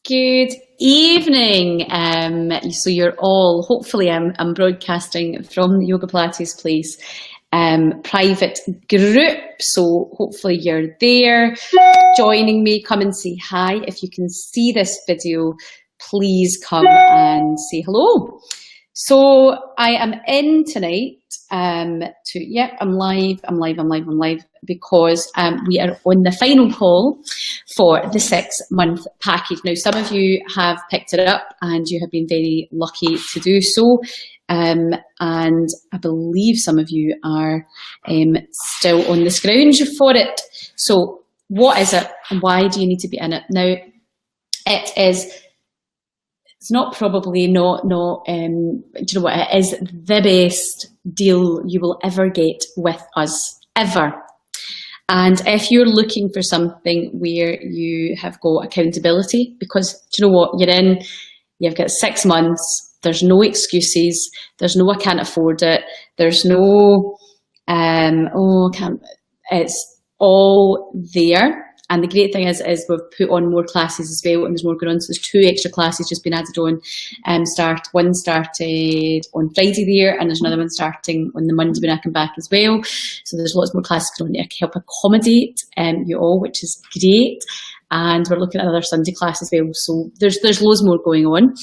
Good evening. So you're all, hopefully I'm broadcasting from the Yoga Pilates Place private group. So hopefully you're there joining me. Come and say hi. If you can see this video, please come and say hello. So I am in tonight I'm live because we are on the final call for the 6-month package. Now, some of you have picked it up and you have been very lucky to do so. And I believe some of you are still on the scrounge for it. So what is it and why do you need to be in it? Now, it's not probably not, do you know what, it is the best deal you will ever get with us, ever. And if you're looking for something where you have got accountability, because do you know what, you've got 6 months, there's no excuses, there's no I can't afford it, there's no, it's all there. And the great thing is we've put on more classes as well, and there's more going on. So there's 2 extra classes just been added on. One started on Friday there, and there's another one starting on the Monday when I come back as well. So there's lots more classes going on to help accommodate you all, which is great. And we're looking at another Sunday class as well. So there's loads more going on.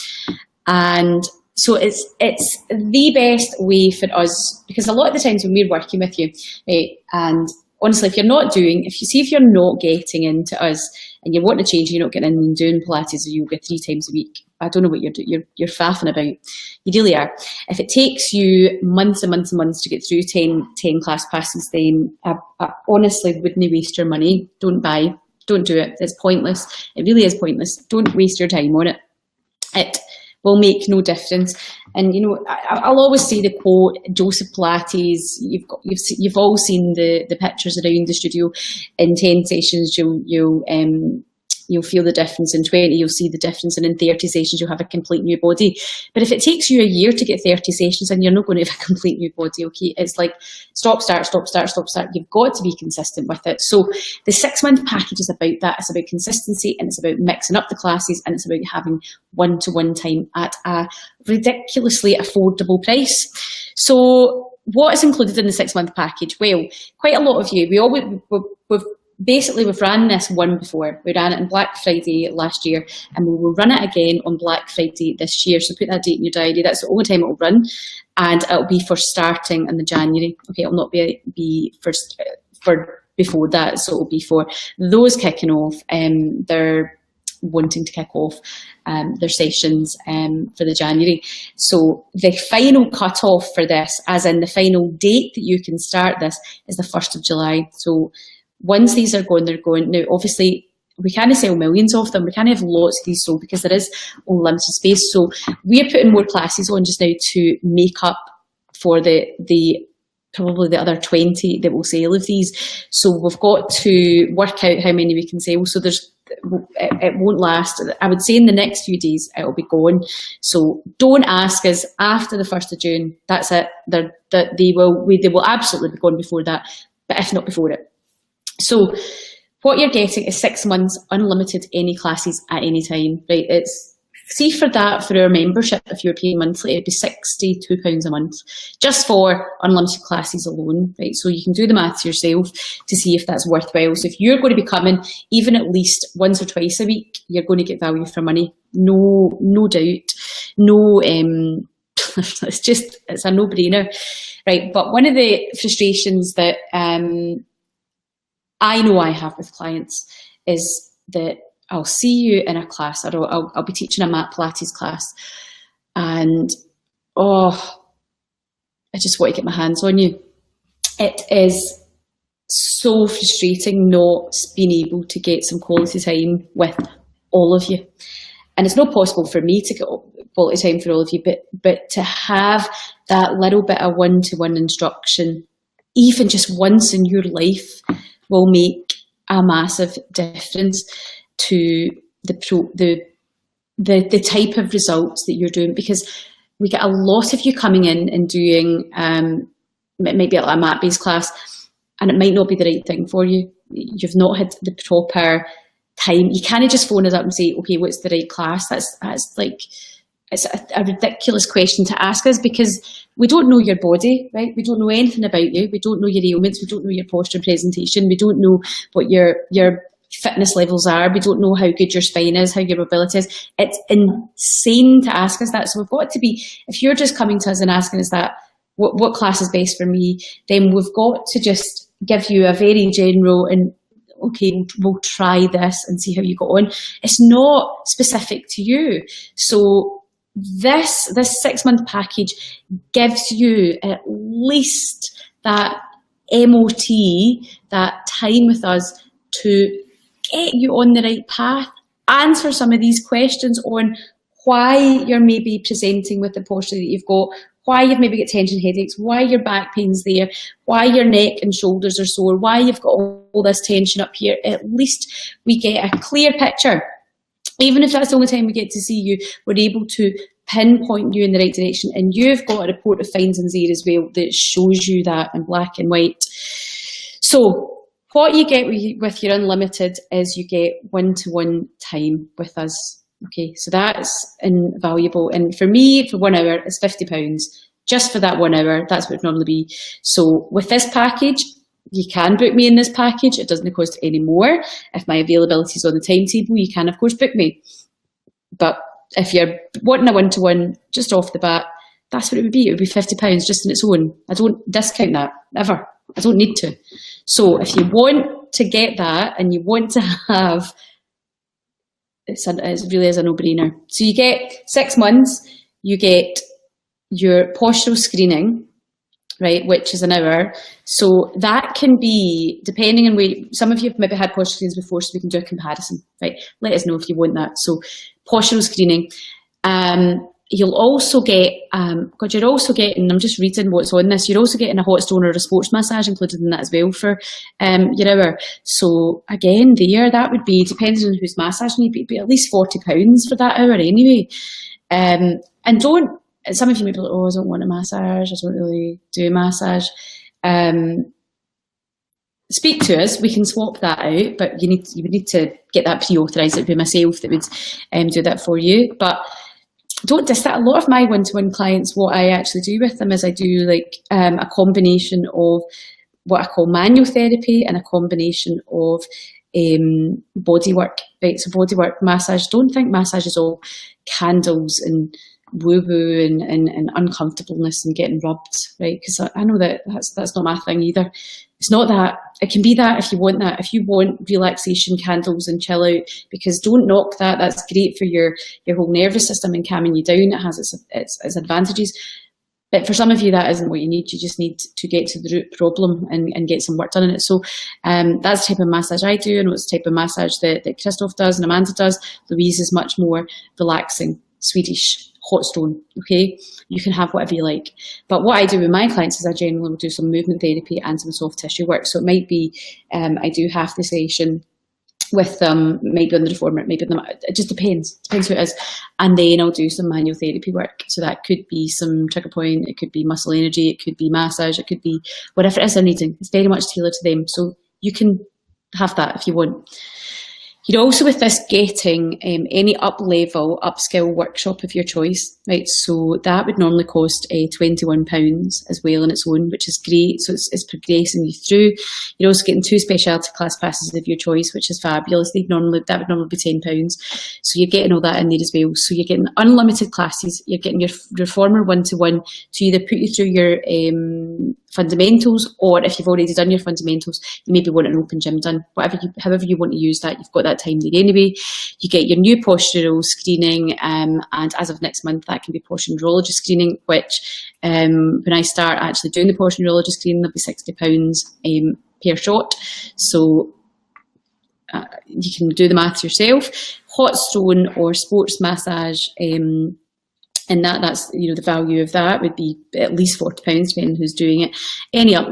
And so it's the best way for us, because a lot of the times when we're working with you, right, and honestly, if you're not getting into us and you want to change, you're not getting in and doing Pilates or yoga 3 times a week, I don't know what you're faffing about. You really are. If it takes you months and months and months to get through 10 class passes, then I honestly wouldn't waste your money. Don't do it. It's pointless. It really is pointless. Don't waste your time on it. It will make no difference. And you know, I'll always say the quote, Joseph Pilates. You've all seen the pictures around the studio. In 10 sessions, you'll feel the difference. In 20, you'll see the difference, and in 30 sessions, you'll have a complete new body. But if it takes you a year to get 30 sessions, and you're not going to have a complete new body, okay? It's like stop, start, stop, start, stop, start. You've got to be consistent with it. So the 6-month package is about that. It's about consistency, and it's about mixing up the classes, and it's about having one-to-one time at a ridiculously affordable price. So what is included in the 6-month package? Well, quite a lot of you, we've ran this one before. We ran it on Black Friday last year, and we will run it again on Black Friday this year. So put that date in your diary. That's the only time it will run, and it'll be for starting in the January. Okay, it'll not be for before that. So it'll be for those kicking off. They're wanting to kick off their sessions for the January. So the final cut-off for this, as in the final date that you can start this, is the 1st of July. So once these are going, they're going. Now, obviously, we can't sell millions of them. We can't have lots of these sold because there is only limited space. So we are putting more classes on just now to make up for the probably the other 20 that will sell of these. So we've got to work out how many we can sell. So it won't last. I would say in the next few days it'll be gone. So don't ask us after the 1st of June. That's it. They will absolutely be gone before that, but if not before it. So what you're getting is 6 months unlimited, any classes at any time, right? See for our membership, if you're paying monthly, it'd be £62 a month just for unlimited classes alone, right? So you can do the maths yourself to see if that's worthwhile. So if you're going to be coming even at least once or twice a week, you're going to get value for money. No doubt. No, it's a no-brainer, right? But one of the frustrations that I know I have with clients is that I'll see you in a class, or I'll be teaching a mat Pilates class, and I just want to get my hands on you. It is so frustrating not being able to get some quality time with all of you. And it's not possible for me to get quality time for all of you, but to have that little bit of one-to-one instruction, even just once in your life, will make a massive difference to the type of results that you're doing, because we get a lot of you coming in and doing it might be like a mat-based class, and it might not be the right thing for you. You've not had the proper time. You can't just phone us up and say, okay, what's the right class? That's like, it's a ridiculous question to ask us, because we don't know your body, right? We don't know anything about you. We don't know your ailments. We don't know your posture presentation. We don't know what your fitness levels are. We don't know how good your spine is, how your mobility is. It's insane to ask us that. So we've got to be, if you're just coming to us and asking us that, what class is best for me, then we've got to just give you a very general and, okay, we'll try this and see how you got on. It's not specific to you. So this 6-month package gives you at least that MOT, that time with us to get you on the right path, answer some of these questions on why you're maybe presenting with the posture that you've got, why you've maybe got tension headaches, why your back pain's there, why your neck and shoulders are sore, why you've got all this tension up here. At least we get a clear picture. Even if that's the only time we get to see you, we're able to pinpoint you in the right direction. And you've got a report of findings there as well that shows you that in black and white. So what you get with your unlimited is you get one-to-one time with us. Okay, so that's invaluable. And for me, for 1 hour, it's £50. Just for that 1 hour, that's what it would normally be. So with this package, you can book me in this package. It doesn't cost any more. If my availability is on the timetable, you can, of course, book me. But if you're wanting a one-to-one just off the bat, that's what it would be. It would be £50 just on its own. I don't discount that, ever. I don't need to. So if you want to get that and you want to have, it really is a no-brainer. So you get 6 months, you get your postural screening, right, which is an hour. So that can be, depending on where, some of you have maybe had postural screens before, so we can do a comparison, right? Let us know if you want that. So postural screening. You'll also get, God, you're also getting, I'm just reading what's on this, you're also getting a hot stone or a sports massage included in that as well for your hour. So again, there, that would be, depending on who's massaging you, be at least £40 for that hour anyway. And don't, some of you may be like, oh, I don't want a massage, I don't really do a massage. Speak to us, we can swap that out, but you would need to get that pre-authorised. It would be myself that would do that for you. But don't diss that. A lot of my one-to-one clients, what I actually do with them is I do like a combination of what I call manual therapy and a combination of body work, right? So body work, massage. Don't think massage is all candles and woo-woo and uncomfortableness and getting rubbed, right? Because I know that that's not my thing either. It's not that. It can be that if you want that. If you want relaxation, candles and chill out, because don't knock that. That's great for your whole nervous system and calming you down. It has its advantages. But for some of you, that isn't what you need. You just need to get to the root problem and get some work done on it. So that's the type of massage I do, and it's the type of massage that Christoph does and Amanda does. Louise is much more relaxing, Swedish, hot stone, okay? You can have whatever you like. But what I do with my clients is I generally will do some movement therapy and some soft tissue work. So it might be, I do half the session with them, maybe on the reformer, maybe on the, it just depends who it is. And then I'll do some manual therapy work. So that could be some trigger point, it could be muscle energy, it could be massage, it could be whatever it is they're needing. It's very much tailored to them. So you can have that if you want. You're also with this getting any up-level, upskill workshop of your choice, right? So that would normally cost £21 as well on its own, which is great. So it's progressing you through. You're also getting 2 specialty class passes of your choice, which is fabulous. That would normally be £10. So you're getting all that in there as well. So you're getting unlimited classes. You're getting your reformer one-to-one to either put you through your fundamentals, or if you've already done your fundamentals, you maybe want an open gym done. However you want to use that, you've got that time there anyway. You get your new postural screening, and as of next month, that can be posture neurology screening, which when I start actually doing the posture neurology screening, there'll be £60 per shot. So you can do the maths yourself. Hot stone or sports massage, and that's, you know, the value of that would be at least £40, depending on who's doing it. Any up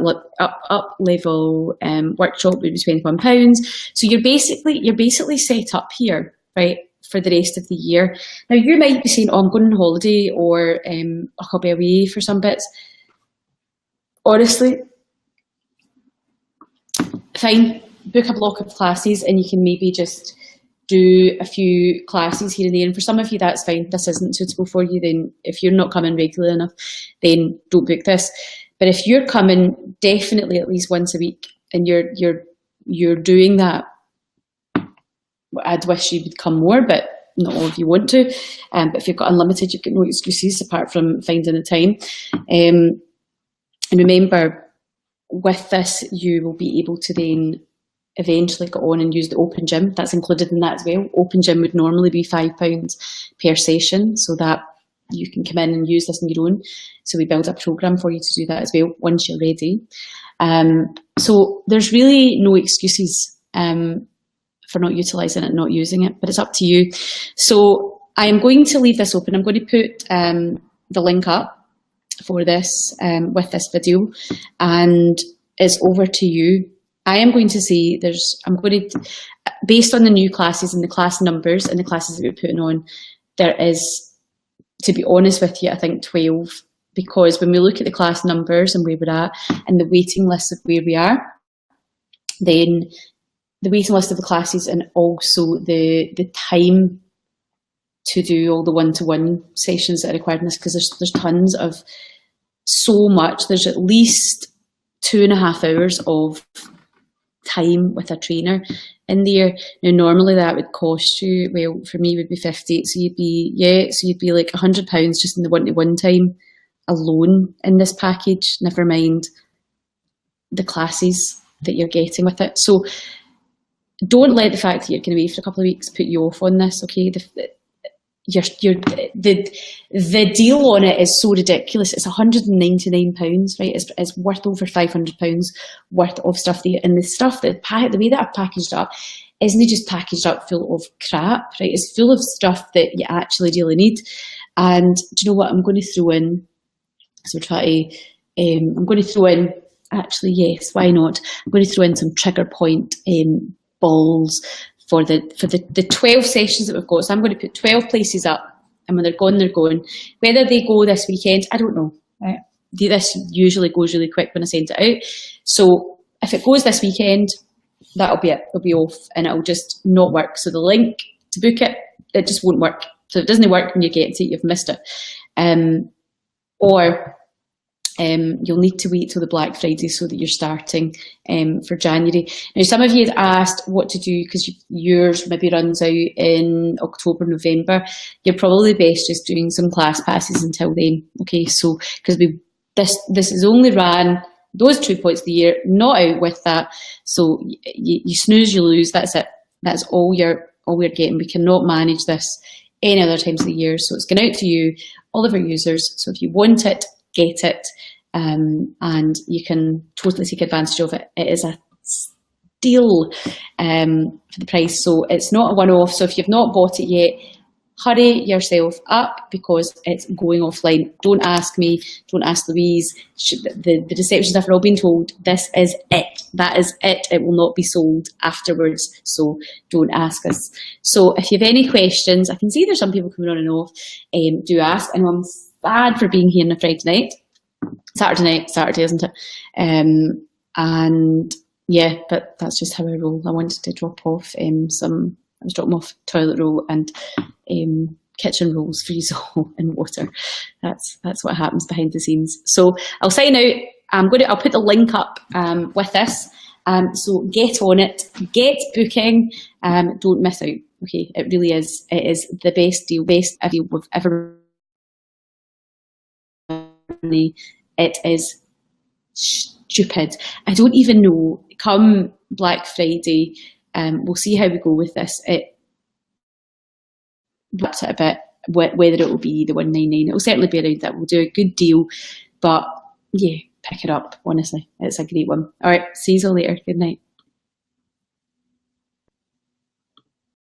level workshop would be £21. So you're basically set up here, right, for the rest of the year. Now you might be saying, oh, I'm going on holiday, or I'll be away for some bits. Honestly, fine, book a block of classes and you can maybe just do a few classes here and there. And for some of you, that's fine. This isn't suitable for you. Then if you're not coming regularly enough, then don't book this. But if you're coming definitely at least once a week and you're doing that, I'd wish you would come more, but not all of you want to. But if you've got unlimited, you've got no excuses apart from finding the time. And remember, with this, you will be able to then eventually go on and use the open gym. That's included in that as well. Open gym would normally be £5 per session, so that you can come in and use this on your own. So we build a programme for you to do that as well once you're ready. So there's really no excuses for not utilising it, not using it, but it's up to you. So I am going to leave this open. I'm going to put the link up for this with this video, and it's over to you. I am going to say based on the new classes and the class numbers and the classes that we're putting on, there is, to be honest with you, I think 12, because when we look at the class numbers and where we're at and the waiting list of where we are, then the waiting list of the classes and also the time to do all the one-to-one sessions that are required in this, because there's tons of, so much. There's at least 2.5 hours of time with a trainer in there. Now normally that would cost you, well, for me would be 50, so you'd be like £100 just in the one-to-one time alone in this package, never mind the classes that you're getting with it. So don't let the fact that you're going to be away for a couple of weeks put you off on this, okay? The deal on it is so ridiculous. It's £199, right? It's worth over £500 worth of stuff there. And the stuff the way that I've packaged up isn't just packaged up full of crap, right? It's full of stuff that you actually really need. And do you know what I'm going to throw in? So I'm going to throw in, actually, yes, why not? I'm going to throw in some trigger point balls for the 12 sessions that we've got. So I'm going to put 12 places up, and when they're gone, they're going. Whether they go this weekend, I don't know. Right? This usually goes really quick when I send it out. So if it goes this weekend, that'll be it. It'll be off, and it'll just not work. So the link to book it, it just won't work. So if it doesn't work when you get to it, you've missed it. Or you'll need to wait till the Black Friday so that you're starting for January. Now, some of you had asked what to do because yours maybe runs out in October, November. You're probably best just doing some class passes until then. Okay, so because this is only ran those 2 points of the year, not out with that. So you snooze, you lose. That's it. That's all we're getting. We cannot manage this any other times of the year. So it's going out to you, all of our users. So if you want it, get it, and you can totally take advantage of it. It is a steal for the price, so it's not a one-off. So if you've not bought it yet, hurry yourself up because it's going offline. Don't ask me, don't ask Louise. The reception staff are all being told this is it. That is it. It will not be sold afterwards, so don't ask us. So if you have any questions, I can see there's some people coming on and off. Do ask. I know I'm sad for being here on a Saturday, isn't it? And yeah, but that's just how I roll. I wanted to drop off I was dropping off toilet roll and kitchen rolls, freeze all in water. That's what happens behind the scenes. So I'll sign out. I'll put the link up with this. So get on it, get booking, don't miss out. Okay, it really is. It is the best deal we've ever. It is stupid. I don't even know. Come Black Friday, we'll see how we go with this. It drops it a bit, whether it will be the 199. It will certainly be around that. We'll do a good deal, but yeah, pick it up. Honestly, it's a great one. All right, see you all later. Good night.